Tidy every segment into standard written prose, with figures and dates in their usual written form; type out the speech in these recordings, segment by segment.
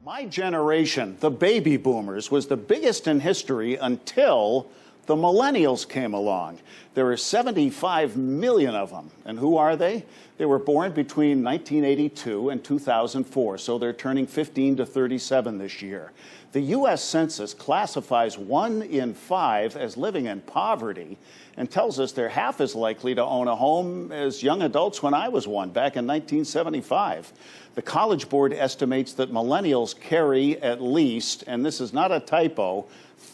My generation, the baby boomers, was the biggest in history until the millennials came along. There are 75 million of them. And who are they? They were born between 1982 and 2004, so they're turning 15 to 37 this year. The U.S. Census classifies 1 in 5 as living in poverty and tells us they're half as likely to own a home as young adults when I was one back in 1975. The College Board estimates that millennials carry at least, and this is not a typo,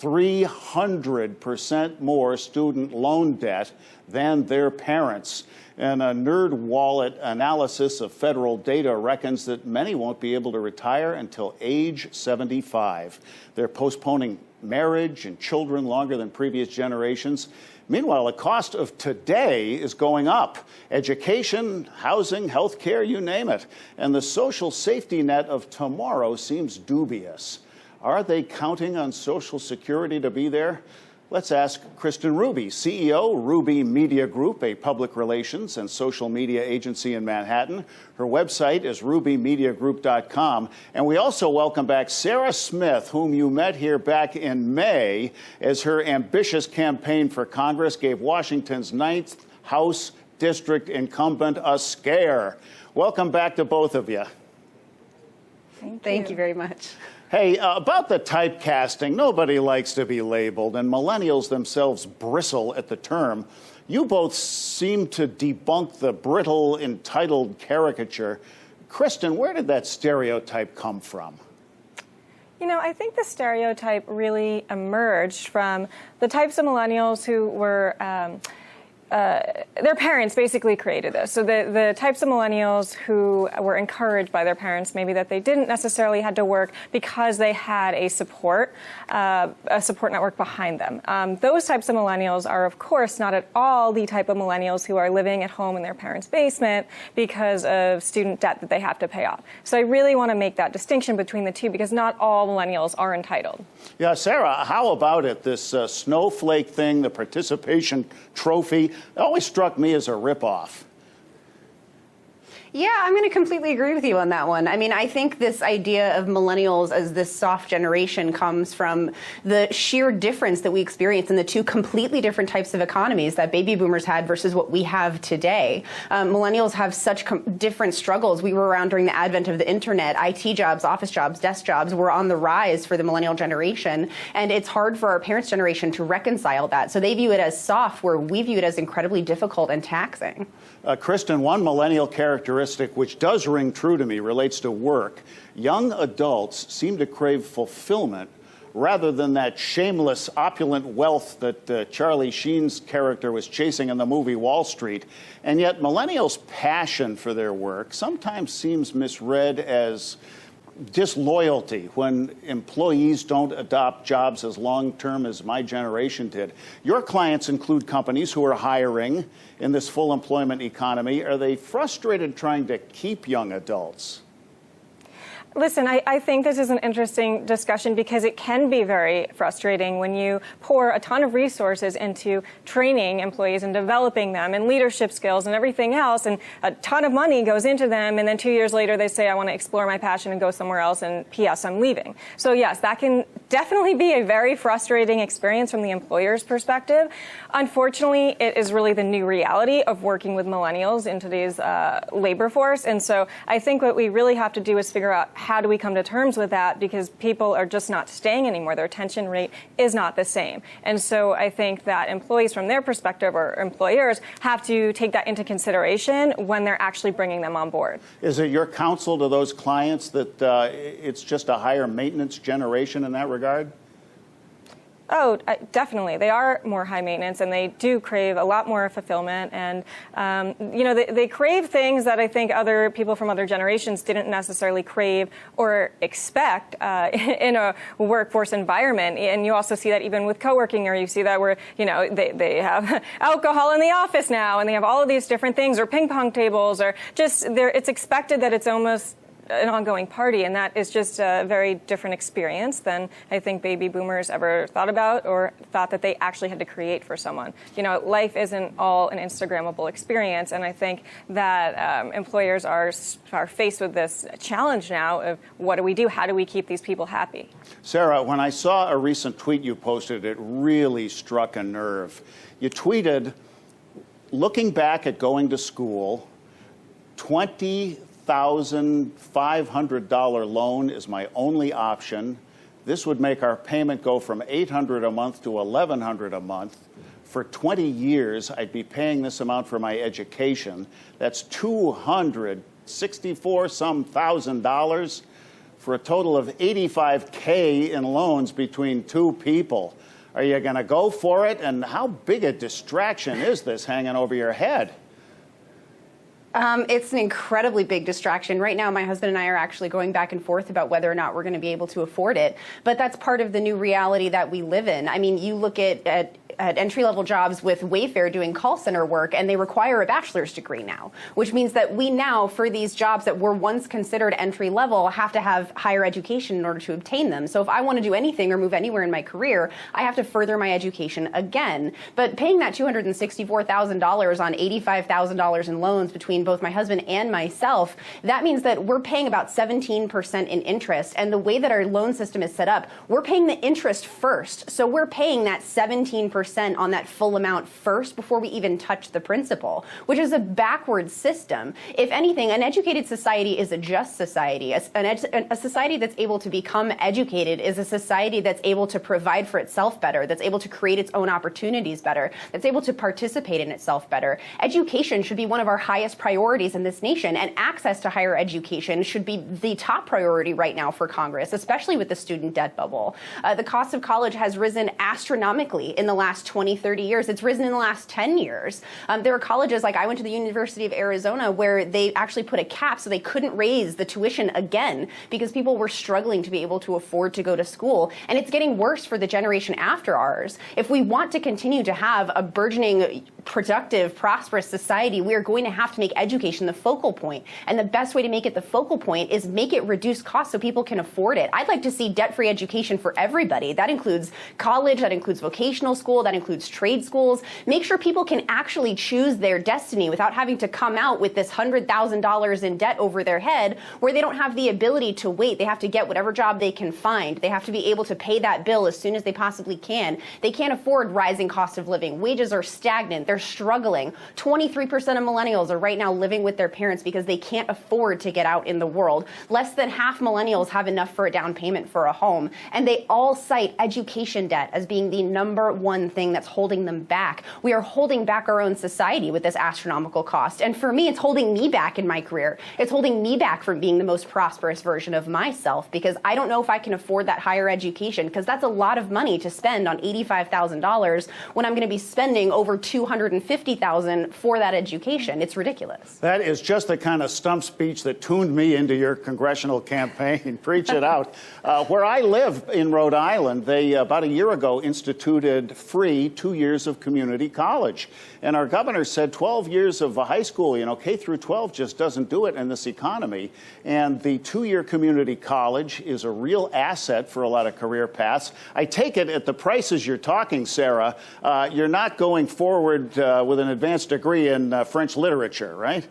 300% more student loan debt than their parents. And a NerdWallet analysis of federal data reckons that many won't be able to retire until age 75. They're postponing marriage and children longer than previous generations. Meanwhile, the cost of today is going up. Education, housing, health care, you name it. And the social safety net of tomorrow seems dubious. Are they counting on Social Security to be there? Let's ask Kris Ruby, CEO, Ruby Media Group, a public relations and social media agency in Manhattan. Her website is rubymediagroup.com. And we also welcome back Sarah Smith, whom you met here back in May as her ambitious campaign for Congress gave Washington's 9th House District incumbent a scare. Welcome back to both of you. Thank you very much. Hey, about the typecasting, nobody likes to be labeled, and millennials themselves bristle at the term. You both seem to debunk the brittle, entitled caricature. Kristen, where did that stereotype come from? You know, I think the stereotype really emerged from the types of millennials who were their parents basically created this. So the types of millennials who were encouraged by their parents, maybe that they didn't necessarily had to work because they had a support network behind them. Those types of millennials are, of course, not at all the type of millennials who are living at home in their parents' basement because of student debt that they have to pay off. So I really want to make that distinction between the two because not all millennials are entitled. Yeah, Sarah, how about it? This snowflake thing, the participation trophy, it always struck me as a ripoff. Yeah, I'm going to completely agree with you on that one. I mean, I think this idea of millennials as this soft generation comes from the sheer difference that we experience in the two completely different types of economies that baby boomers had versus what we have today. Millennials have such different struggles. We were around during the advent of the internet. IT jobs, office jobs, desk jobs were on the rise for the millennial generation, and it's hard for our parents' generation to reconcile that. So they view it as soft, where we view it as incredibly difficult and taxing. Kristen, one millennial characteristic which does ring true to me relates to work. Young adults seem to crave fulfillment rather than that shameless, opulent wealth that Charlie Sheen's character was chasing in the movie Wall Street. And yet millennials' passion for their work sometimes seems misread as disloyalty when employees don't adopt jobs as long-term as my generation did. Your clients include companies who are hiring in this full employment economy. Are they frustrated trying to keep young adults? Listen, I think this is an interesting discussion because it can be very frustrating when you pour a ton of resources into training employees and developing them and leadership skills and everything else, and a ton of money goes into them, and then 2 years later they say, I want to explore my passion and go somewhere else, and P.S. I'm leaving. So yes, that can definitely be a very frustrating experience from the employer's perspective. Unfortunately, it is really the new reality of working with millennials in today's labor force, and so I think what we really have to do is figure out how do we come to terms with that, because people are just not staying anymore. Their retention rate is not the same. And so I think that employees from their perspective, or employers, have to take that into consideration when they're actually bringing them on board. Is it your counsel to those clients that it's just a higher maintenance generation in that regard? Oh, definitely. They are more high maintenance, and they do crave a lot more fulfillment. And, you know, they crave things that I think other people from other generations didn't necessarily crave or expect in a workforce environment. And you also see that even with co-working, or you see that where, you know, they have alcohol in the office now, and they have all of these different things, or ping pong tables, or just it's expected that it's almost an ongoing party, and that is just a very different experience than I think baby boomers ever thought about or thought that they actually had to create for someone. You know, life isn't all an Instagrammable experience, and I think that employers are faced with this challenge now of what do we do? How do we keep these people happy? Sarah, when I saw a recent tweet you posted, it really struck a nerve. You tweeted, looking back at going to school, $20,500 loan is my only option. This would make our payment go from $800 a month to $1,100 a month. For 20 years, I'd be paying this amount for my education. That's $264-some thousand for a total of $85K in loans between two people. Are you going to go for it? And how big a distraction is this hanging over your head? It's an incredibly big distraction. Right now, my husband and I are actually going back and forth about whether or not we're going to be able to afford it. But that's part of the new reality that we live in. I mean, you look at entry-level jobs with Wayfair doing call center work, and they require a bachelor's degree now, which means that we now, for these jobs that were once considered entry-level, have to have higher education in order to obtain them. So if I want to do anything or move anywhere in my career, I have to further my education again. But paying that $264,000 on $85,000 in loans between both my husband and myself, that means that we're paying about 17% in interest. And the way that our loan system is set up, we're paying the interest first. So we're paying that 17% on that full amount first before we even touch the principal, which is a backwards system. If anything, an educated society is a just society. A society that's able to become educated is a society that's able to provide for itself better, that's able to create its own opportunities better, that's able to participate in itself better. Education should be one of our highest priorities in this nation, and access to higher education should be the top priority right now for Congress, especially with the student debt bubble. The cost of college has risen astronomically in the last 20, 30 years. It's risen in the last 10 years. There are colleges, like I went to the University of Arizona, where they actually put a cap so they couldn't raise the tuition again because people were struggling to be able to afford to go to school. And it's getting worse for the generation after ours. If we want to continue to have a burgeoning, productive, prosperous society, we are going to have to make education the focal point. And the best way to make it the focal point is make it reduce costs so people can afford it. I'd like to see debt-free education for everybody. That includes college, that includes vocational school, that includes trade schools. Make sure people can actually choose their destiny without having to come out with this $100,000 in debt over their head where they don't have the ability to wait. They have to get whatever job they can find. They have to be able to pay that bill as soon as they possibly can. They can't afford rising cost of living. Wages are stagnant. They're struggling. 23% of millennials are right now living with their parents because they can't afford to get out in the world. Less than half millennials have enough for a down payment for a home. And they all cite education debt as being the number one thing that's holding them back. We are holding back our own society with this astronomical cost. And for me, it's holding me back in my career. It's holding me back from being the most prosperous version of myself because I don't know if I can afford that higher education because that's a lot of money to spend on $85,000 when I'm going to be spending over $250,000 for that education. It's ridiculous. That is just the kind of stump speech that tuned me into your congressional campaign. Preach it out. Where I live in Rhode Island, they about a year ago instituted free 2 years of community college. And our governor said 12 years of high school, you know, K through 12 just doesn't do it in this economy. And the 2-year community college is a real asset for a lot of career paths. I take it at the prices you're talking, Sarah, you're not going forward with an advanced degree in French literature, right?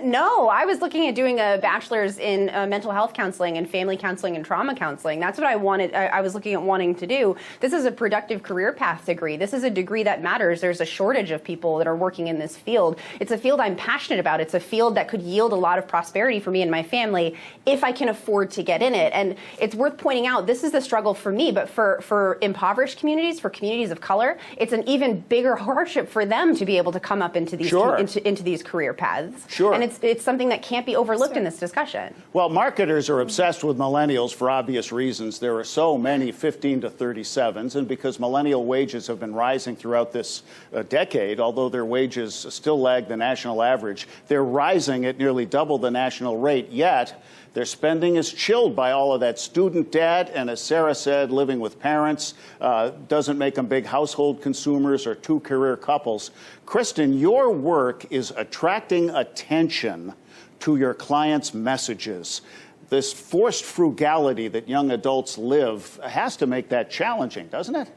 No, I was looking at doing a bachelor's in mental health counseling and family counseling and trauma counseling. That's what I wanted. I was looking at wanting to do. This is a productive career path degree. This is a degree that matters. There's a shortage of people that are working in this field. It's a field I'm passionate about. It's a field that could yield a lot of prosperity for me and my family if I can afford to get in it. And it's worth pointing out, this is the struggle for me, but for impoverished communities, for communities of color, it's an even bigger hardship for them to be able to come up into these, into these career paths. Sure. And it's something that can't be overlooked in this discussion. Well, marketers are obsessed with millennials for obvious reasons. There are so many 15 to 37s, and because millennial wages have been rising throughout this decade, although their wages still lag the national average, they're rising at nearly double the national rate, yet their spending is chilled by all of that student debt, and as Sarah said, living with parents doesn't make them big household consumers or two-career couples. Kristen, your work is attracting attention to your clients' messages. This forced frugality that young adults live has to make that challenging, doesn't it?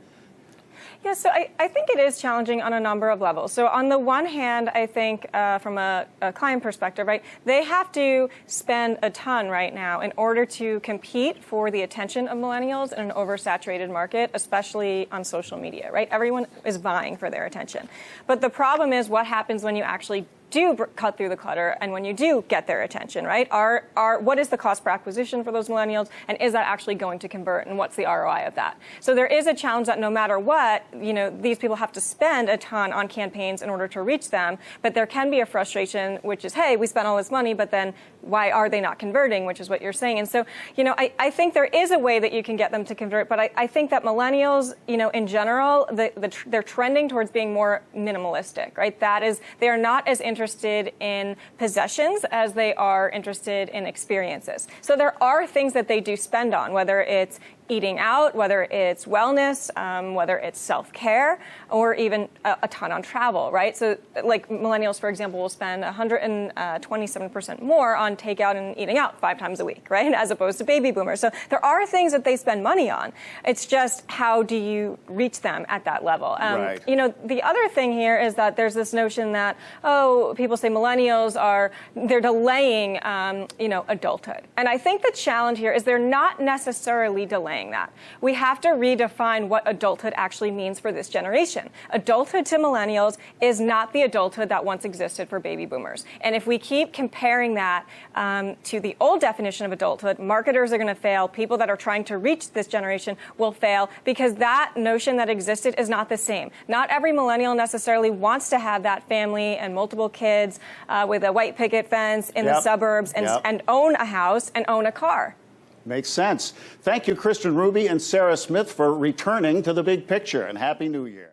Yeah, so I think it is challenging on a number of levels. So on the one hand, I think from a client perspective, right, they have to spend a ton right now in order to compete for the attention of millennials in an oversaturated market, especially on social media, right? Everyone is vying for their attention. But the problem is what happens when you actually do cut through the clutter and when you do get their attention, right? What is the cost per acquisition for those millennials, and is that actually going to convert, and what's the ROI of that? So there is a challenge that no matter what, these people have to spend a ton on campaigns in order to reach them, but there can be a frustration, which is, hey, we spent all this money, but then why are they not converting, which is what you're saying. And so, I think there is a way that you can get them to convert, but I think that millennials, in general, they're trending towards being more minimalistic, right? That is, they are not as interested in possessions as they are interested in experiences. So there are things that they do spend on, whether it's eating out, whether it's wellness, whether it's self-care, or even a ton on travel, right? So like millennials, for example, will spend 127% more on takeout and eating out 5 times a week, right? As opposed to baby boomers. So there are things that they spend money on. It's just how do you reach them at that level? Right. The other thing here is that there's this notion that, people say millennials they're delaying, adulthood. And I think the challenge here is they're not necessarily delaying that. We have to redefine what adulthood actually means for this generation. Adulthood to millennials is not the adulthood that once existed for baby boomers. And if we keep comparing that to the old definition of adulthood, marketers are going to fail. People that are trying to reach this generation will fail because that notion that existed is not the same. Not every millennial necessarily wants to have that family and multiple kids with a white picket fence in the suburbs and own a house and own a car. Makes sense. Thank you, Kris Ruby and Sarah Smith, for returning to the big picture, and Happy New Year.